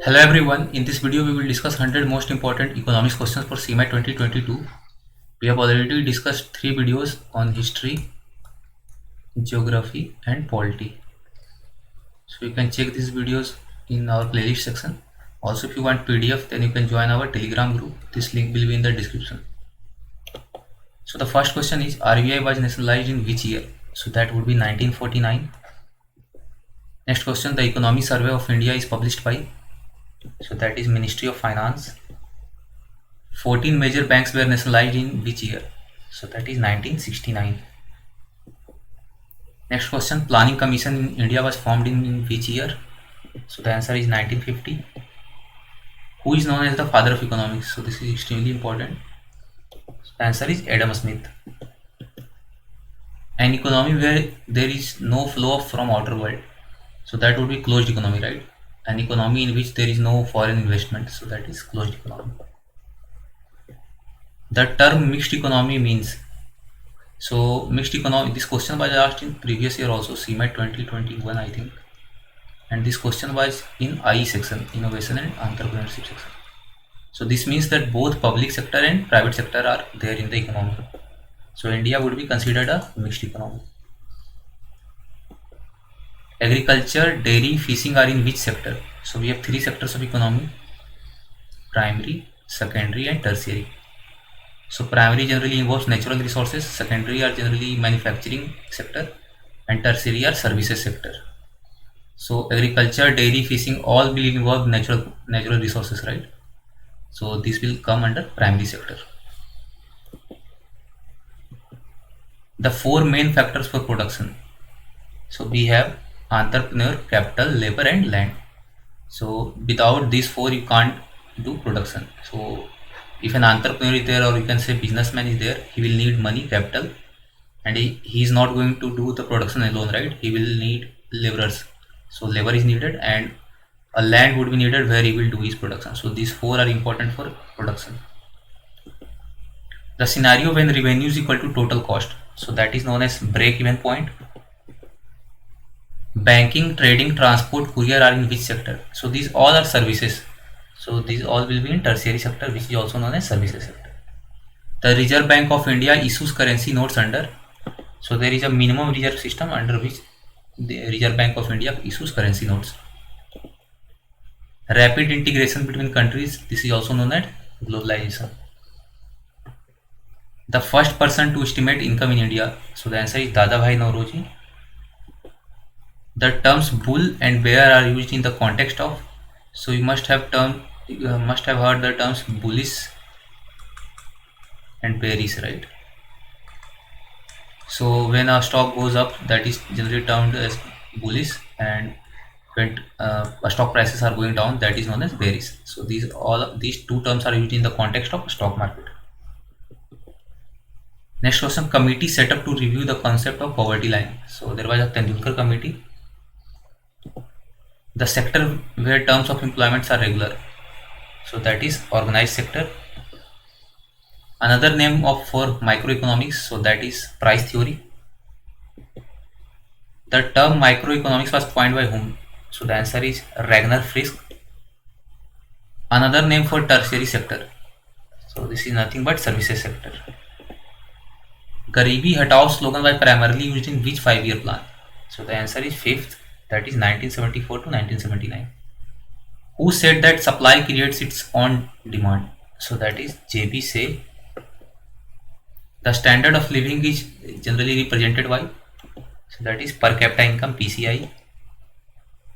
Hello everyone, in this video we will discuss 100 most important economics questions for CMAT 2022. We have already discussed 3 videos on history, geography and polity. So you can check these videos in our playlist section. Also if you want PDF then you can join our Telegram group. This link will be in the description. So the first question is RBI was nationalized in which year? So that would be 1949. Next question, the Economic Survey of India is published by? So that is Ministry of Finance. 14 major banks were nationalized in which year? So that is 1969. Next question, Planning Commission in India was formed in which year? So the answer is 1950. Who is known as the father of economics? So this is extremely important. The answer is Adam Smith. An economy where there is no flow from outer world. So that would be closed economy, right? An economy in which there is no foreign investment. So that is closed economy. The term mixed economy means? So mixed economy, this question was asked in previous year also, CMAT 2021 I think, and this question was in IE section, innovation and entrepreneurship section. So this means that both public sector and private sector are there in the economy. So India would be considered a mixed economy. Agriculture, dairy, fishing are in which sector? So we have 3 sectors of economy: primary, secondary and tertiary. So primary generally involves natural resources, secondary are generally manufacturing sector, and tertiary are services sector. So agriculture, dairy, fishing all will involve natural resources, right? So this will come under primary sector. The 4 main factors for production. So we have entrepreneur, capital, labor and land. So without these 4 you can't do production. So if an entrepreneur is there, or you can say businessman is there, he will need money, capital, and he is not going to do the production alone, right? He will need laborers. So labor is needed and a land would be needed where he will do his production. So these 4 are important for production. The scenario when revenue is equal to total cost. So that is known as break even point. Banking, trading, transport, courier are in which sector? So these all are services. So these all will be in tertiary sector, which is also known as services sector. The Reserve Bank of India issues currency notes under? So there is a minimum reserve system under which the Reserve Bank of India issues currency notes. Rapid integration between countries, this is also known as globalization. The first person to estimate income in India, so the answer is Dadabhai Naoroji. The terms bull and bear are used in the context of? So you must have heard the terms bullish and bearish, right? So when a stock goes up, that is generally termed as bullish, and when stock prices are going down, that is known as bearish. So these 2 terms are used in the context of stock market. Next question, committee set up to review the concept of poverty line. So there was a Tendulkar committee. The sector where terms of employments are regular, so that is organized sector. Another name for microeconomics, so that is price theory. The term microeconomics was coined by whom? So the answer is Ragnar Frisch. Another name for tertiary sector, so this is nothing but services sector. Garibi Hatao slogan was primarily used in which 5-year plan? So the answer is 5th, that is 1974 to 1979. Who said that supply creates its own demand? So that is J.B. Say. The standard of living is generally represented by? So that is per capita income, PCI.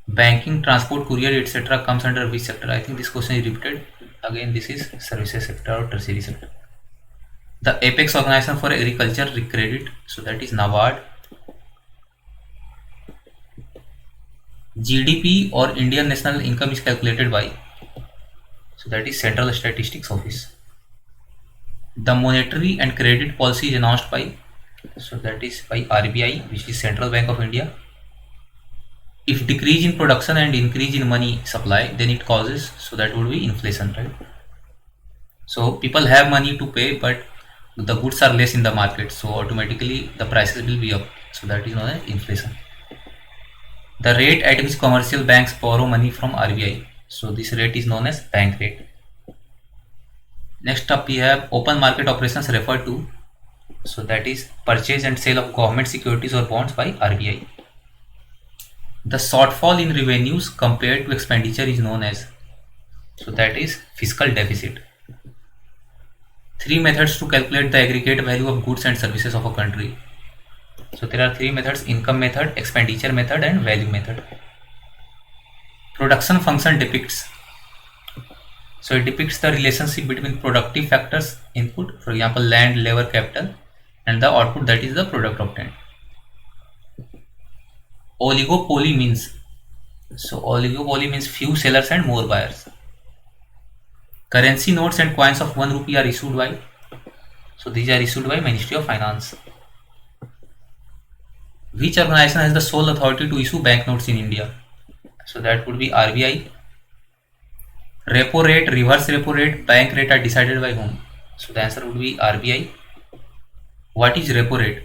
Banking, transport, courier, etc. comes under which sector? I think this question is repeated. Again, this is services sector or tertiary sector. The apex organization for agriculture credit, so that is NABARD. GDP or Indian national income is calculated by? So that is Central Statistics Office. The monetary and credit policy is announced by? So that is by RBI, which is Central Bank of India. If decrease in production and increase in money supply, then it causes, so that would be inflation, right? So people have money to pay, but the goods are less in the market, so automatically the prices will be up. So that is known as inflation. The rate at which commercial banks borrow money from RBI, So this rate is known as bank rate. Next up we have open market operations referred to. So that is purchase and sale of government securities or bonds by RBI. The shortfall in revenues compared to expenditure is known as, so that is fiscal deficit. Three methods to calculate the aggregate value of goods and services of a country. So there are three methods: income method, expenditure method, and value method. Production function depicts, so it depicts the relationship between productive factors input, for example land, labor, capital, and the output, that is the product obtained. Oligopoly means, so oligopoly means few sellers and more buyers. Currency notes and coins of 1 rupee are issued by, so these are issued by Ministry of Finance. Which organization has the sole authority to issue banknotes in India? So that would be RBI. Repo rate, reverse repo rate, bank rate are decided by whom? So the answer would be RBI. What is repo rate?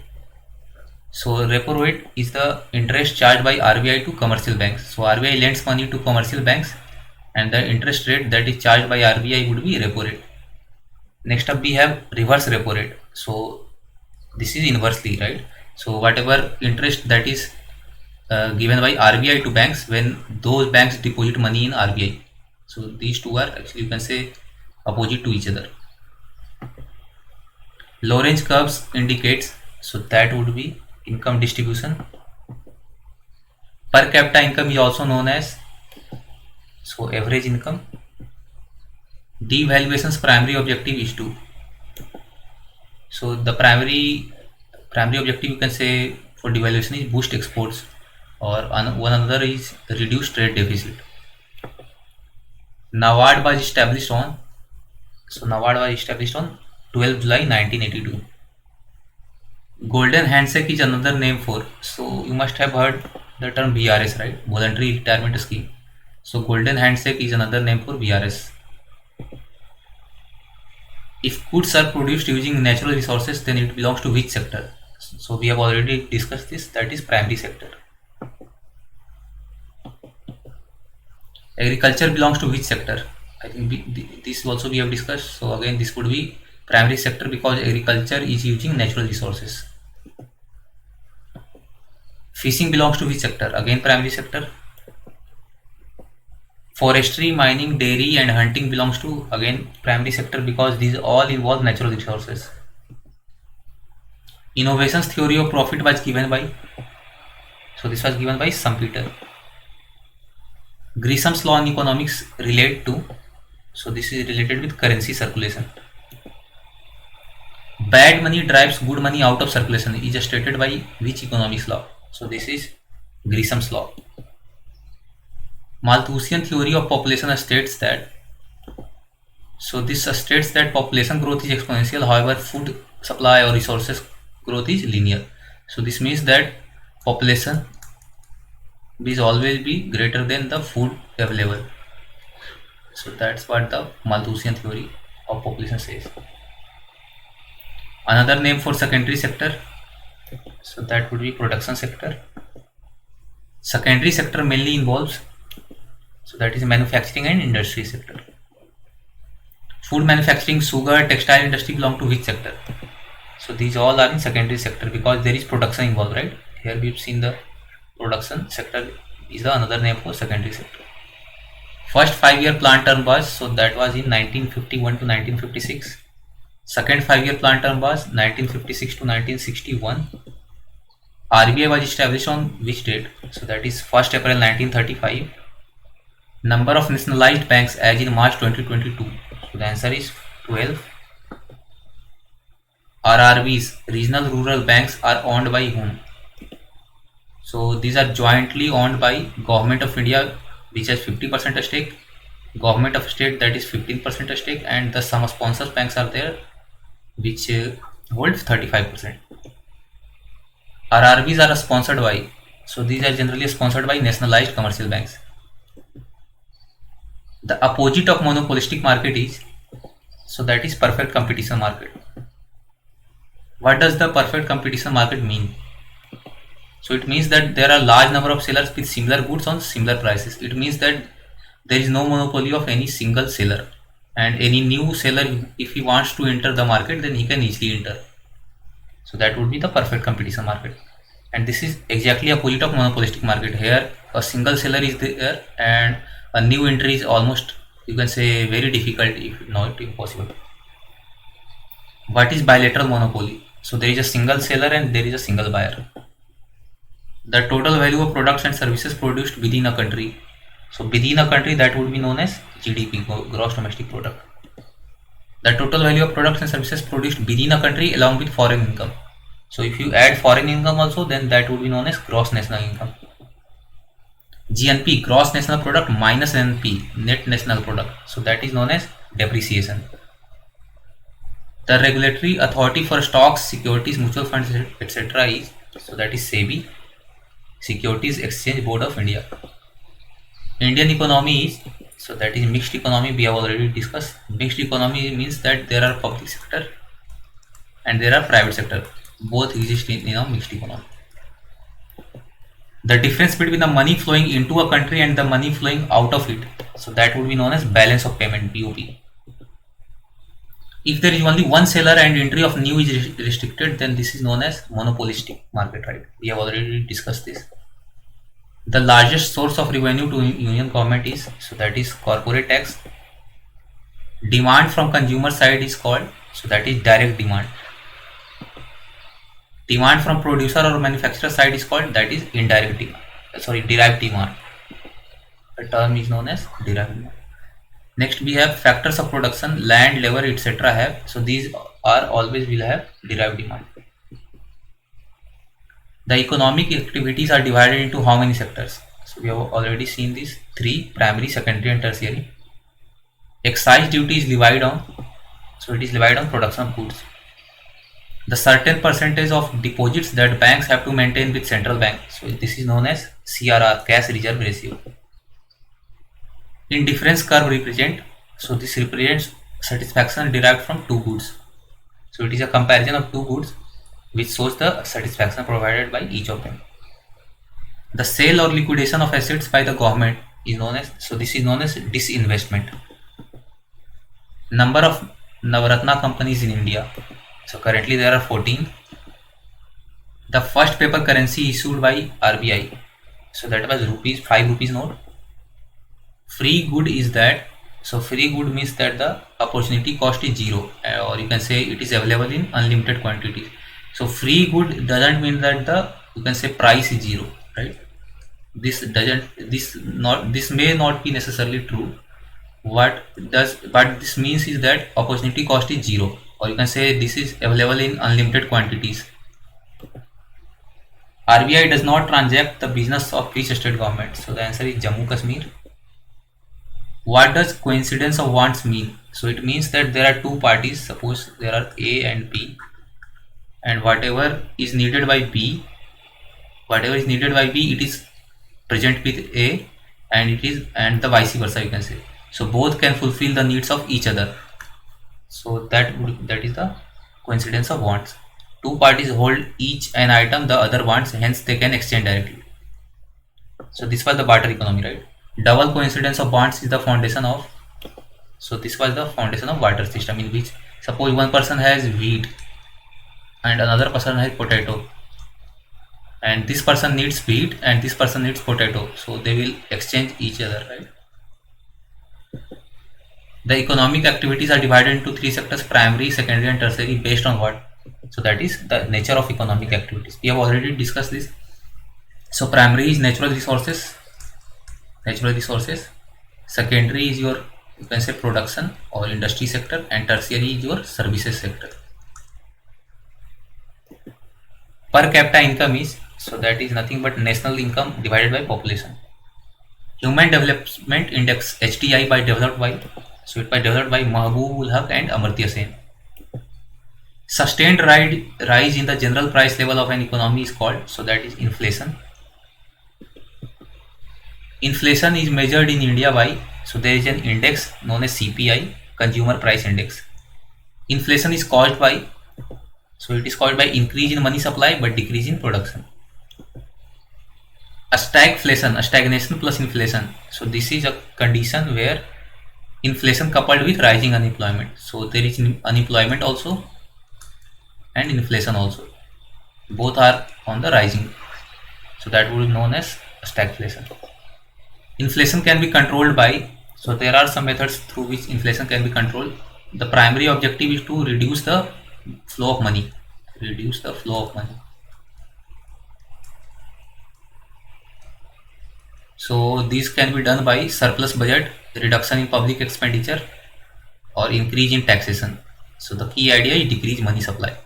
So repo rate is the interest charged by RBI to commercial banks. So RBI lends money to commercial banks, and the interest rate that is charged by RBI would be repo rate. Next up we have reverse repo rate. So this is inversely, right? So whatever interest that is given by RBI to banks when those banks deposit money in RBI. So these two are actually, you can say, opposite to each other. Lorentz curves indicates, so that would be income distribution. Per capita income is also known as, so average income. Devaluation's primary objective is to, so the primary objective, you can say, for devaluation is boost exports, or one another is reduce trade deficit. NABARD was established on, so NABARD was established on 12 July 1982. Golden handshake is another name for, so you must have heard the term VRS, right? Voluntary retirement scheme. So golden handshake is another name for VRS. If goods are produced using natural resources, then it belongs to which sector? So we have already discussed this, that is primary sector. Agriculture belongs to which sector? I think this also we have discussed. So again this would be primary sector because agriculture is using natural resources. Fishing belongs to which sector? Again primary sector. Forestry, mining, dairy and hunting belongs to, again, primary sector because these all involve natural resources. Innovations theory of profit was given by, so this was given by Schumpeter. Grisham's law in economics relate to, so this is related with currency circulation. Bad money drives good money out of circulation is stated by which economics law? So this is Grisham's law. Malthusian theory of population states that, so this states that population growth is exponential, however food supply or resources growth is linear. So this means that population will always be greater than the food available. So that's what the Malthusian theory of population says. Another name for secondary sector, so that would be production sector. Secondary sector mainly involves, so that is manufacturing and industry sector. Food manufacturing, sugar, textile industry belong to which sector? So these all are in secondary sector because there is production involved, right? Here we've seen the production sector is the another name for secondary sector. First 5-year plan term was, so that was in 1951 to 1956. Second 5-year plan term was 1956 to 1961. RBI was established on which date? So that is 1st April 1935. Number of nationalized banks as in March 2022. So the answer is 12. RRBs, regional rural banks, are owned by whom? So these are jointly owned by Government of India, which has 50% stake, Government of State, that is 15% stake, and the some sponsor banks are there which hold 35%. RRBs are sponsored by, so these are generally sponsored by nationalized commercial banks. The opposite of monopolistic market is, so that is perfect competition market. What does the perfect competition market mean? So it means that there are large number of sellers with similar goods on similar prices. It means that there is no monopoly of any single seller, and any new seller, if he wants to enter the market, then he can easily enter. So that would be the perfect competition market. And this is exactly opposite of monopolistic market. Here a single seller is there and a new entry is almost, you can say, very difficult, if not impossible. What is bilateral monopoly? So there is a single seller and there is a single buyer. The total value of products and services produced within a country. So within a country, that would be known as GDP, gross domestic product. The total value of products and services produced within a country along with foreign income. So if you add foreign income also, then that would be known as gross national income. GNP, gross national product, minus NP, net national product. So that is known as depreciation. The regulatory authority for stocks, securities, mutual funds, etc. is, so that is SEBI, Securities Exchange Board of India. Indian economy is, so that is mixed economy. We have already discussed. Mixed economy means that there are public sector and there are private sector. Both exist in a mixed economy. The difference between the money flowing into a country and the money flowing out of it, so that would be known as balance of payment, BOP. If there is only one seller and entry of new is restricted, then this is known as monopolistic market, right? We have already discussed this. The largest source of revenue to union government is, so that is corporate tax. Demand from consumer side is called, so that is direct demand. Demand from producer or manufacturer side is called, that is indirect demand. Derived demand. The term is known as derived demand. Next we have factors of production, land, labor, etc. have. So these are always will have derived demand. The economic activities are divided into how many sectors? So we have already seen these three: primary, secondary and tertiary. Excise duty is levied on, so it is levied on production of goods. The certain percentage of deposits that banks have to maintain with central bank, so this is known as CRR, cash reserve ratio. Indifference curve represent, so this represents satisfaction derived from two goods. So it is a comparison of two goods which shows the satisfaction provided by each of them. The sale or liquidation of assets by the government is known as, so this is known as disinvestment. Number of Navratna companies in India. So currently there are 14. The first paper currency issued by RBI, so that was rupees, 5 rupees note. Free good is that, so free good means that the opportunity cost is zero, or you can say it is available in unlimited quantities. So free good doesn't mean that the, you can say, price is zero, right? This may not be necessarily true. What this means is that opportunity cost is zero, or you can say this is available in unlimited quantities. RBI does not transact the business of each state government. So the answer is Jammu Kashmir. What does coincidence of wants mean? So it means that there are two parties. Suppose there are A and B, and whatever is needed by B, it is present with A, and the vice versa, you can say. So both can fulfill the needs of each other. So that is the coincidence of wants. Two parties hold each an item the other wants, hence they can exchange directly. So this was the barter economy, right? Double coincidence of wants is the foundation of, so this was the foundation of barter system, in which suppose one person has wheat and another person has potato, and this person needs wheat and this person needs potato, so they will exchange each other, right? The economic activities are divided into three sectors: primary, secondary and tertiary, based on what? So that is the nature of economic activities. We have already discussed this. So primary is natural resources. Secondary is your, you can say, production or industry sector, and tertiary is your services sector. Per capita income is, so that is nothing but national income divided by population. Human Development Index, HDI, developed by Mahbub-ul Haq and Amartya Sen. Sustained rise in the general price level of an economy is called, so that is inflation. Inflation is measured in India by, so there is an index known as CPI, Consumer Price Index. Inflation is caused by, so it is caused by increase in money supply but decrease in production. a stagflation, a stagnation plus inflation. So this is a condition where inflation coupled with rising unemployment. So there is unemployment also and inflation also. Both are on the rising. So that would be known as stagflation. Inflation can be controlled by, so there are some methods through which inflation can be controlled. The primary objective is to reduce the flow of money. Reduce the flow of money. So these can be done by surplus budget, reduction in public expenditure, or increase in taxation. So the key idea is decrease money supply,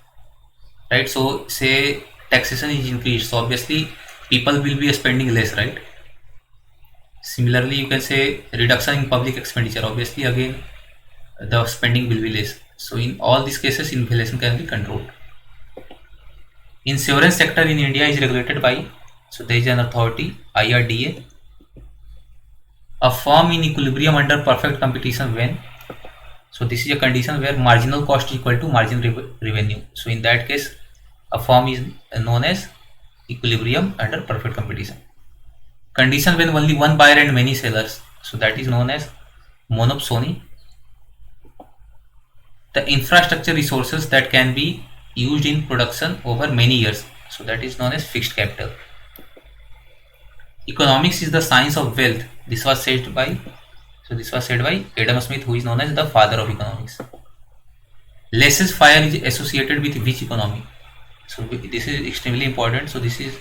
right? So say taxation is increased, so obviously people will be spending less, right? Similarly, you can say reduction in public expenditure. Obviously, again the spending will be less. So in all these cases, inflation can be controlled. Insurance sector in India is regulated by, so there is an authority, IRDA. A firm in equilibrium under perfect competition when, so this is a condition where marginal cost is equal to marginal revenue. So in that case, a firm is known as equilibrium under perfect competition. Condition when only one buyer and many sellers, so that is known as monopsony. The infrastructure resources that can be used in production over many years, so that is known as fixed capital. Economics is the science of wealth. This was said by Adam Smith, who is known as the father of economics. Laissez-faire is associated with which economy? So this is extremely important. So this is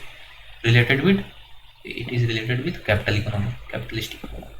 related with capital economy, capitalistic economy.